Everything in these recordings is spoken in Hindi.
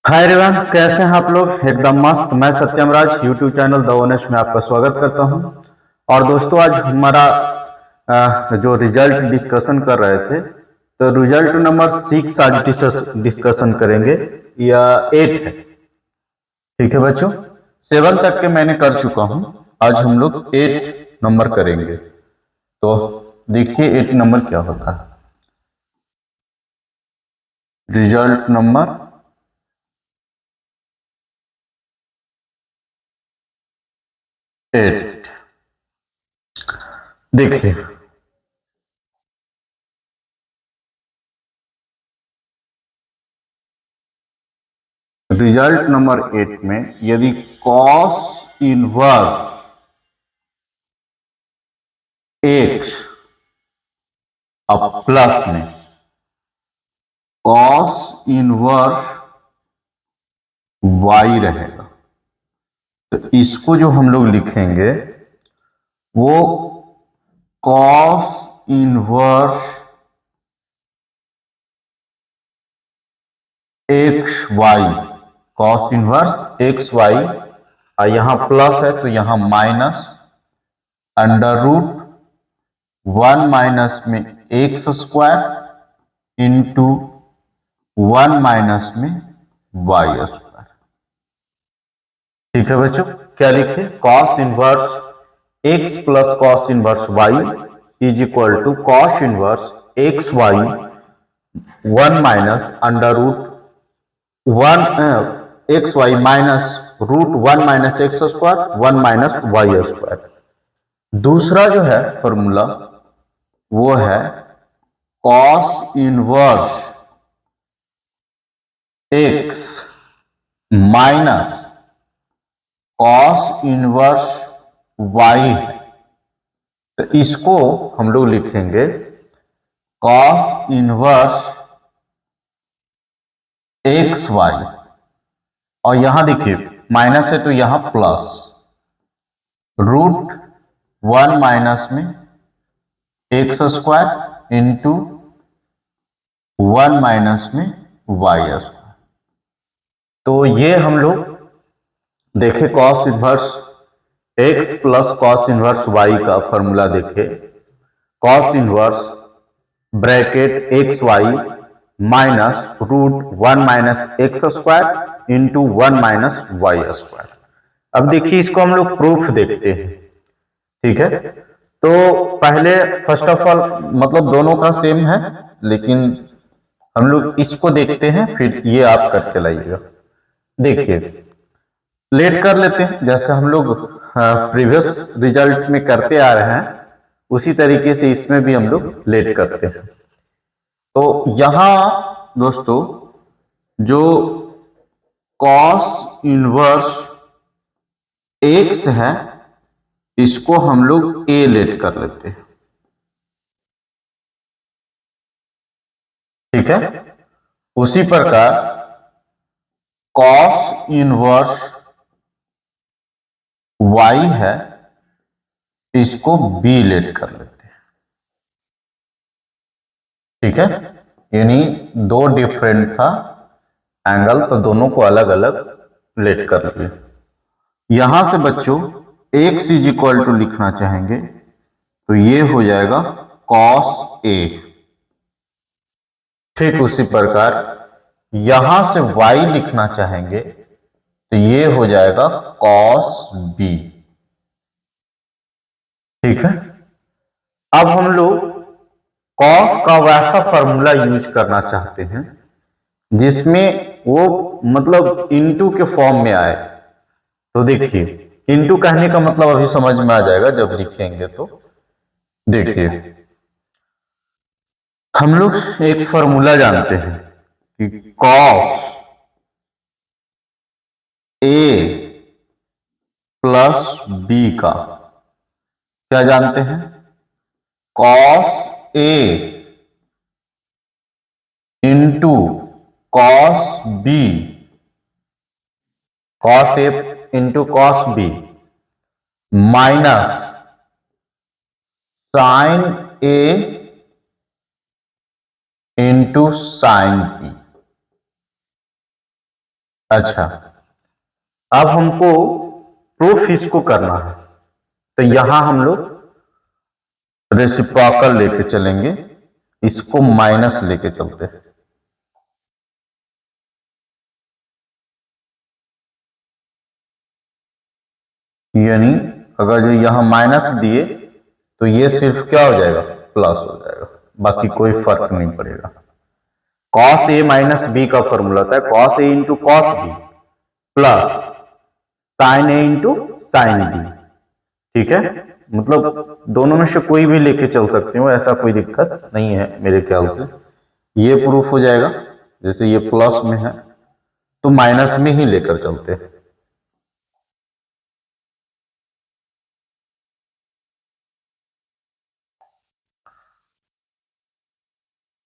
हाय एवरीवन, कैसे हैं आप लोग। एकदम मस्त। मैं सत्यम राज यूट्यूब चैनल द ओनेस्ट में आपका स्वागत करता हूं। और दोस्तों, आज हमारा जो रिजल्ट डिस्कशन कर रहे थे, तो रिजल्ट नंबर 6 आज डिस्कशन करेंगे या 8 है। ठीक है बच्चों, 7 तक के मैंने कर चुका हूं। आज हम लोग 8 नंबर करेंगे। तो देखिए 8 नंबर क्या होता है। रिजल्ट नंबर 8 देखिए। रिजल्ट नंबर 8 में यदि कॉस इनवर्स एक्स अब प्लस में कॉस इनवर्स वाई रहेगा, तो इसको जो हम लोग लिखेंगे वो cos inverse x y, cos inverse x y. यहां प्लस है तो यहां माइनस अंडर रूट 1 माइनस में एक्स स्क्वायर इंटू 1 माइनस में वाई स्क्वायर। ठीक है बच्चों, क्या लिखे? Cos inverse x plus cos inverse y is equal to cos inverse x y 1 minus under root 1 x y minus root 1 minus x square 1 minus y square. दूसरा जो है फॉर्मूला वो है cos inverse x minus cos inverse y है, तो इसको हम लोग लिखेंगे कॉस इनवर्स एक्स वाई। और यहां देखिए माइनस है तो यहां प्लस रूट 1 माइनस में एक्स स्क्वायर इंटू 1 माइनस में वाई स्क्वायर। तो ये हम लोग देखे cos inverse x plus cos inverse y का फॉर्मूला देखे। Cos inverse bracket x y minus root 1 minus x square into 1 minus y square. अब देखिए इसको हम लोग प्रूफ देखते हैं। ठीक है, तो पहले फर्स्ट ऑफ ऑल मतलब दोनों का सेम है, लेकिन हम लोग इसको देखते हैं फिर ये आप करके लाइएगा। देखिए लेट कर लेते हैं, जैसे हम लोग प्रीवियस रिजल्ट में करते आ रहे हैं उसी तरीके से इसमें भी हम लोग लेट करते हैं। तो यहां दोस्तों जो कॉस इनवर्स एक्स है इसको हम लोग ए लेट कर लेते हैं। ठीक है, उसी प्रकार कॉस इनवर्स वाई है इसको बी लेट कर लेते हैं। ठीक है, यानी दो डिफरेंट था एंगल, तो दोनों को अलग अलग लेट कर लिए। यहां से बच्चों एक्स इज इक्वल टू लिखना चाहेंगे तो ये हो जाएगा कॉस ए। ठीक उसी प्रकार यहां से y लिखना चाहेंगे तो ये हो जाएगा कॉस बी। ठीक है, अब हम लोग कॉस का वैसा फॉर्मूला यूज करना चाहते हैं जिसमें वो मतलब इनटू के फॉर्म में आए। तो देखिए इनटू कहने का मतलब अभी समझ में आ जाएगा जब लिखेंगे। तो देखिए हम लोग एक फॉर्मूला जानते हैं कि कॉस ए प्लस बी का क्या जानते हैं? Cos A into cos B, cos A into cos B minus sine A into sine B. अच्छा, अब हमको प्रूफ इसको करना है, तो यहां हम लोग रेसिप्रोकल लेके चलेंगे, इसको माइनस लेके चलते हैं। यानी अगर जो यहां माइनस दिए तो ये सिर्फ क्या हो जाएगा, प्लस हो जाएगा, बाकी कोई फर्क नहीं पड़ेगा। कॉस ए माइनस बी का फॉर्मूला होता है cos A into cos B plus sine A into sine B. ठीक है, मतलब दोनों में से कोई भी लेके चल सकते हो, ऐसा कोई दिक्कत नहीं है मेरे ख्याल से। ये प्रूफ हो जाएगा, जैसे ये प्लस में है तो माइनस में ही लेकर चलते हैं।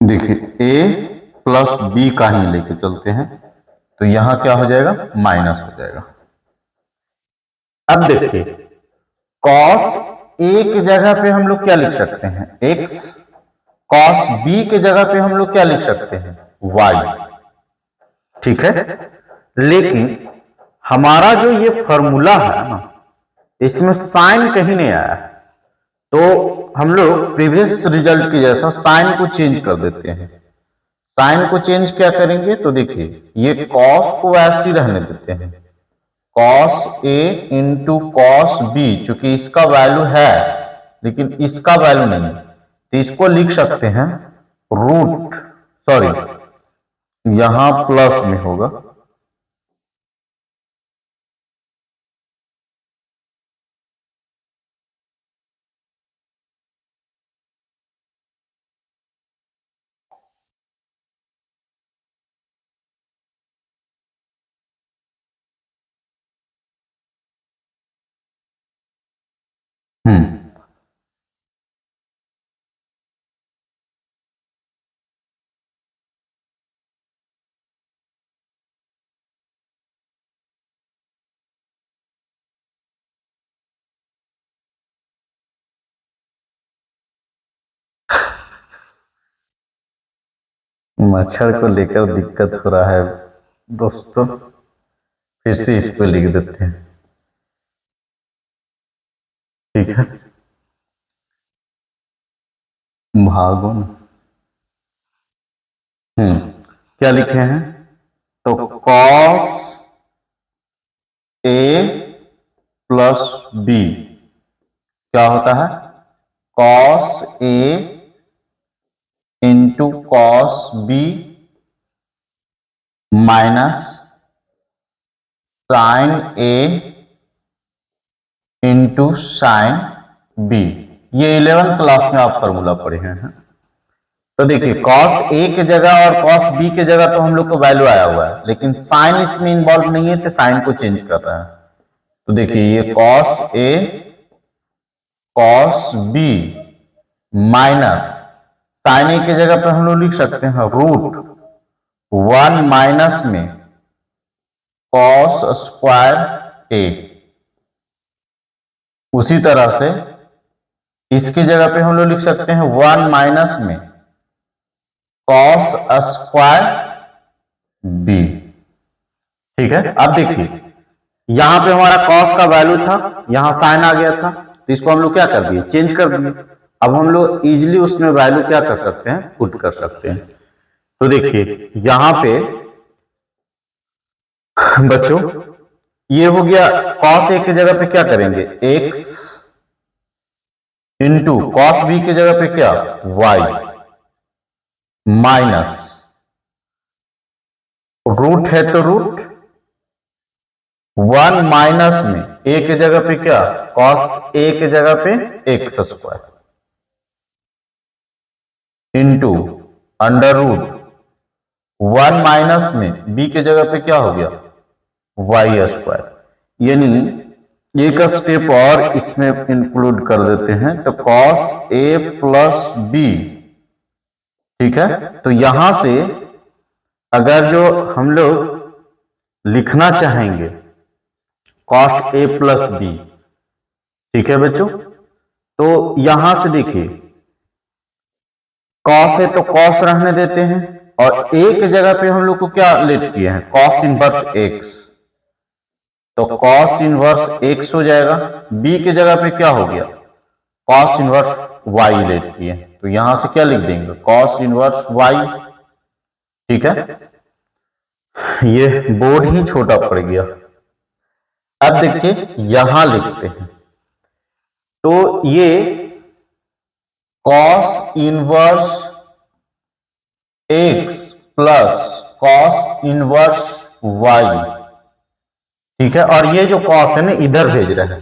देखिए ए प्लस बी का ही लेके चलते हैं, तो यहां क्या हो जाएगा, माइनस हो जाएगा। अब देखिए कॉस ए की जगह पे हम लोग क्या लिख सकते हैं, एक्स, कॉस बी के जगह पे हम लोग क्या लिख सकते हैं, वाई। ठीक है, लेकिन हमारा जो ये फॉर्मूला है ना, इसमें साइन कहीं नहीं आया, तो हम लोग प्रीवियस रिजल्ट की जैसा साइन को चेंज कर देते हैं। साइन को चेंज क्या करेंगे, तो देखिए ये कॉस को ऐसे ही रहने देते हैं, cos A into cos B, चूंकि इसका वैल्यू है लेकिन इसका वैल्यू नहीं, तो इसको लिख सकते हैं रूट, सॉरी यहां प्लस में होगा, मच्छर को लेकर दिक्कत हो रहा है दोस्तों, फिर से इस पे लिख देते हैं। ठीक है, भागो ना। क्या लिखे हैं, तो कॉस ए प्लस बी क्या होता है, cos A into cos B minus sine A into sine B. ये 11th क्लास में आप फॉर्मूला पढ़े हैं। तो देखिए कॉस ए की जगह और कॉस बी की जगह तो हम लोग को वैल्यू आया हुआ है, लेकिन साइन इसमें इन्वॉल्व नहीं है, तो साइन को चेंज कर रहा है। तो देखिए ये cos A cos B minus sine ए की जगह पर हम लोग लिख सकते हैं रूट 1 माइनस में कॉस स्क्वायर ए। उसी तरह से इसकी जगह पे हम लोग लिख सकते हैं 1 माइनस में कॉस स्क्वायर बी। ठीक है, अब देखिए यहां पे हमारा कॉस का वैल्यू था, यहां साइन आ गया था, तो इसको हम लोग क्या कर दिए, चेंज कर दिए। अब हम लोग इजिली उसमें वैल्यू क्या कर सकते हैं, पुट कर सकते हैं। तो देखिए यहां पे बच्चों ये हो गया, कॉस ए की जगह पे क्या करेंगे, एक्स इंटू कॉस बी की जगह पे क्या, वाई माइनस रूट है तो रूट 1 माइनस में ए की जगह पे क्या, कॉस ए की जगह पे x square into under root 1 minus में बी की जगह पे क्या हो गया, वाई स्क्वायर। यानी एक स्टेप और इसमें इंक्लूड कर देते हैं, तो कॉस ए प्लस बी। ठीक है, तो यहां से अगर जो हम लोग लिखना चाहेंगे कॉस ए प्लस बी, ठीक है बच्चों, तो यहां से देखिए कॉस है तो कॉस रहने देते हैं, और ए के जगह पे हम लोग को क्या लेट किए हैं, कॉस इनवर्स एक्स, तो कॉस इनवर्स एक्स हो जाएगा। बी के जगह पे क्या हो गया, कॉस इनवर्स वाई लेट किए, तो यहां से क्या लिख देंगे, कॉस इनवर्स वाई। ठीक है, ये बोर्ड ही छोटा पड़ गया। अब देखिए यहां लिखते हैं, तो ये cos inverse x plus cos inverse y, ठीक है, और ये जो कॉस है ना इधर भेज रहा है,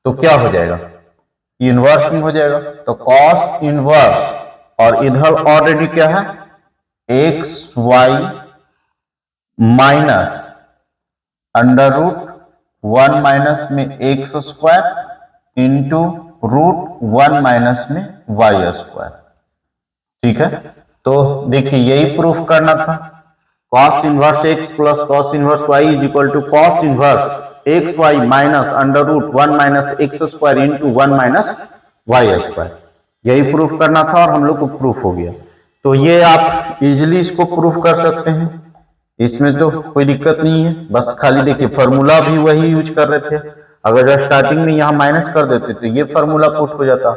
तो क्या हो जाएगा, इनवर्स में हो जाएगा। तो कॉस इनवर्स और इधर ऑलरेडी क्या है, x y minus under root 1 minus में x square into root 1 minus में वाई स्क्वायर। ठीक है, तो देखिए यही प्रूफ करना था, cos inverse x plus cos inverse y is equal to cos inverse x y minus under root 1 minus x square into 1 minus y square. यही प्रूफ करना था और हम लोग को प्रूफ हो गया। तो ये आप इजीली इसको प्रूफ कर सकते हैं, इसमें तो कोई दिक्कत नहीं है। बस खाली देखिए फॉर्मूला भी वही यूज कर रहे थे, अगर स्टार्टिंग में यहाँ माइनस कर देते तो ये फॉर्मूला पुट हो जाता।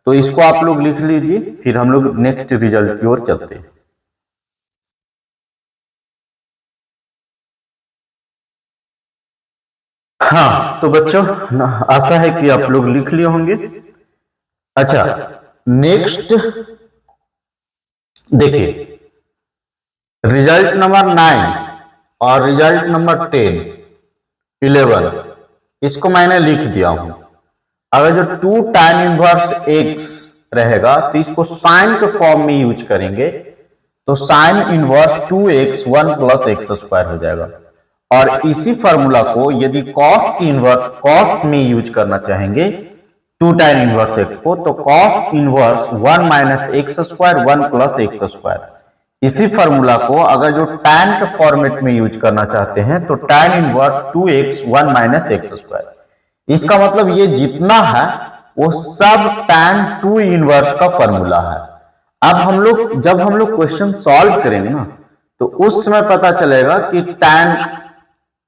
तो इसको आप लोग लिख लीजिए, फिर हम लोग नेक्स्ट रिजल्ट की ओर चलते हैं। हाँ तो बच्चों आशा है कि आप लोग लिख लिए होंगे। अच्छा नेक्स्ट देखिए, रिजल्ट नंबर 9 और रिजल्ट नंबर 10, 11 इसको मैंने लिख दिया हूं। अगर जो 2 tan इनवर्स एक्स रहेगा तो इसको साइन के फॉर्म में यूज करेंगे, तो sine inverse 2x 1 plus x square हो जाएगा। और इसी फॉर्मूला को यदि कॉस की इनवर्स कॉस में यूज करना चाहेंगे 2 tan इनवर्स एक्स को, तो cos inverse 1 minus x square 1 plus x square. इसी फॉर्मूला को अगर जो tan के फॉर्मेट में यूज करना चाहते हैं तो tan inverse 2x 1 minus x square. इसका मतलब ये जितना है वो सब tan 2 इनवर्स का फॉर्मूला है। अब हम लोग जब हम लोग क्वेश्चन सॉल्व करेंगे ना, तो उस समय पता चलेगा कि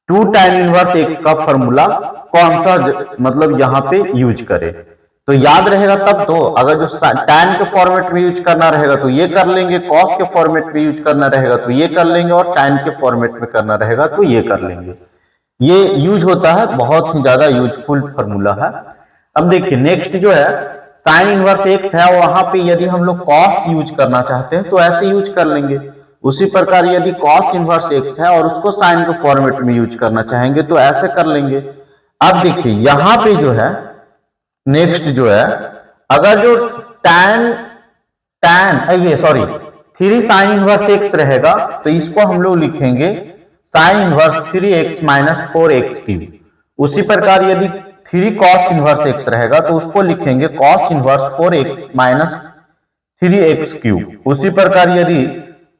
टू tan इनवर्स एक्स का फॉर्मूला कौन सा मतलब यहाँ पे यूज करे। तो याद रहेगा तब तो, अगर जो tan के फॉर्मेट में यूज करना रहेगा तो ये कर लेंगे, cos के फॉर्मेट में यूज करना रहेगा तो ये कर लेंगे, और sin के फॉर्मेट में करना रहेगा तो ये कर लेंगे। ये यूज होता है, बहुत ही ज्यादा यूजफुल फॉर्मूला है। अब देखिए नेक्स्ट जो है साइन इनवर्स एक्स है, वहां पे यदि हम लोग cos यूज करना चाहते हैं तो ऐसे यूज कर लेंगे। उसी प्रकार यदि cos इनवर्स एक्स है और उसको साइन के फॉर्मेट में यूज करना चाहेंगे तो ऐसे कर लेंगे। अब देखिए यहां पे जो है नेक्स्ट जो है, अगर जो ये सॉरी 3 साइन इनवर्स एक्स रहेगा तो इसको हम लोग लिखेंगे sine inverse 3x minus 4x cube. उसी प्रकार यदि 3 cos इनवर्स एक्स रहेगा तो उसको लिखेंगे cos inverse 4x minus 3x cube. उसी प्रकार यदि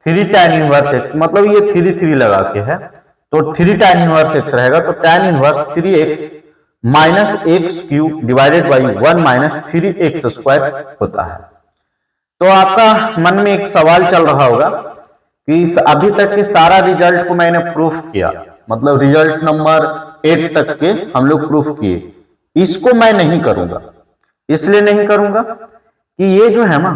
3 tan इनवर्स एक्स, मतलब ये 3 लगा के है, तो 3 tan इनवर्स एक्स रहेगा तो tan inverse 3x minus x cube divided by 1 minus 3x square होता है। तो आपका मन में एक सवाल चल रहा होगा कि अभी तक के सारा रिजल्ट को मैंने प्रूफ किया, मतलब रिजल्ट नंबर 8 तक के हम लोग प्रूफ किए, इसको मैं नहीं करूंगा। इसलिए नहीं करूंगा कि ये जो है ना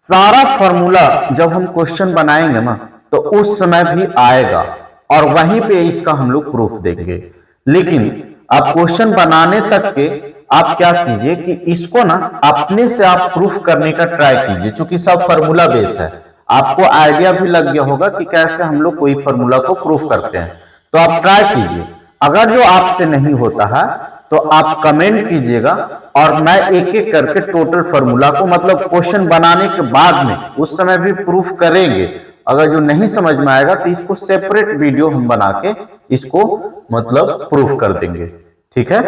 सारा फॉर्मूला जब हम क्वेश्चन बनाएंगे ना तो उस समय भी आएगा और वहीं पे इसका हम लोग प्रूफ देंगे। लेकिन आप क्वेश्चन बनाने तक के आप क्या कीजिए कि इसको ना अपने से आप प्रूफ करने का ट्राई कीजिए, क्योंकि सब फॉर्मूला बेस्ड है। आपको आइडिया भी लग गया होगा कि कैसे हम लोग कोई फॉर्मूला को प्रूफ करते हैं, तो आप ट्राई कीजिए। अगर जो आपसे नहीं होता है तो आप कमेंट कीजिएगा और मैं एक एक करके टोटल फॉर्मूला को, मतलब क्वेश्चन बनाने के बाद में उस समय भी प्रूफ करेंगे। अगर जो नहीं समझ में आएगा तो इसको सेपरेट वीडियो हम बना के इसको मतलब प्रूफ कर देंगे। ठीक है,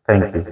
थैंक यू।